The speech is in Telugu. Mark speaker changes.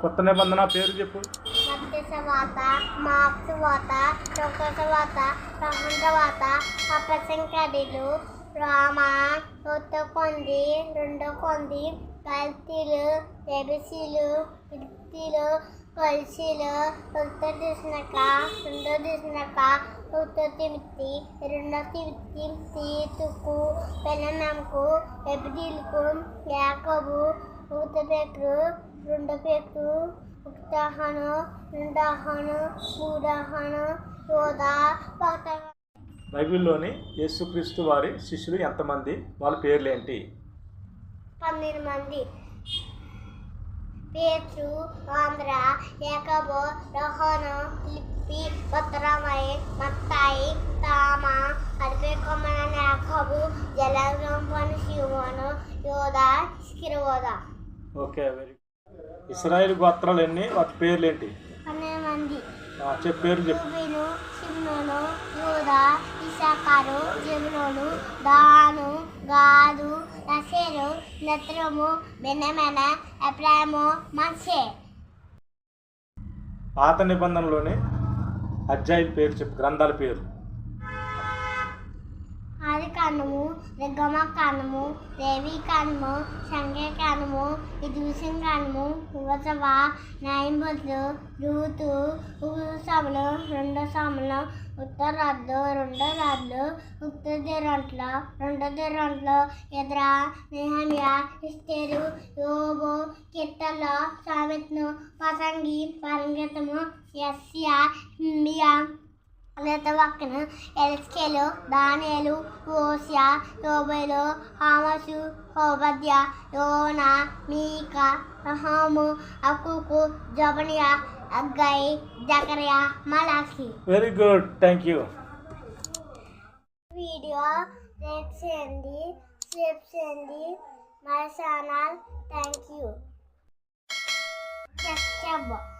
Speaker 1: కొత్త నిబంధన పేరు చెప్పు.
Speaker 2: మత్స్యవాత, మాంసవాత, చొక్కసవాత, సహంసవాత, అపసంకరులు, రామ, కొత్త కొంది, రెండో కొంది, కల్తీలు, ఎబిసీలు, పిత్తిలు, కలిసిలు, కొత్త తీసినక, రెండో తీసినక, కొత్త తిమిత్తి, రెండో తిమిత్తి, తీతుకు, పెననంకు, ఎబిడీలకు, యాకబు, కొత్త పేరు, రెండో పేరు, ఉక్తాహను, రెండాహను, మూడాహను, యోధా,
Speaker 1: బైబిల్లోని యేసుక్రీస్తు వారి శిష్యులు ఎంతమంది? వాళ్ళ పేర్లు ఏంటి?
Speaker 2: 12 మంది. పేతురు, ఆంధ్ర, యాకోబు, యోహాను, ఫిలిప్పి, బర్తలోమయి, మత్తాయి, తోమా, అల్ఫాయి, యాకోబు, జలగంపని సీమోను, యోధా, ఇస్కరియోతు.
Speaker 1: Okay, very good. ఇశ్రాయేలు గోత్రాలు ఎన్ని? వాటి పేర్లు ఏంటి?
Speaker 2: 12 మంది.
Speaker 1: పేరు చెప్పు.
Speaker 2: రూబేను, షిమ్యోను, యూదా, ఇస్సాకారు, జెబూలూను, దాను, గాదు, ఆషేరు, నఫ్తాలి, బెన్యామీను, ఎఫ్రాయిము, మనష్షే.
Speaker 1: పాత నిబంధనలోని అధ్యాయుల పేరు చెప్పు, గ్రంథాల పేరు.
Speaker 2: ఆదికాండము, నిర్గమకాండము, లేవీకాండము, సంఖ్యాకాండము, యెజుషూకాండము, యెహోషువ, న్యాయధిపతులు, రూతు, సమూయేలు, రెండో సమూయేలు, ఉత్తరరాజులు, రెండో రాజులు, ఉత్తరదినంట్లు, రెండో దినంట్లు, ఎజ్రా, నెహెమీయా, ఎస్తేరు, యోబు, కీర్తనలు, సామెతలు, ప్రసంగి, పరంగీతము, యెషయా, ఇర్మీయా, లేఖవాక్యము, యెహెజ్కేలు, దానియేలు, హోషేయ, యోబేలు, ఆమోసు, ఓబద్యా, యోనా, మీకా, నహూము, హబక్కూకు, జెఫన్యా, హగ్గయి, జకర్యా, మలాకి.
Speaker 1: Very good, thank you.
Speaker 2: Video like చేయండి, షేర్ చేయండి. My channel. Thank you. Subscribe.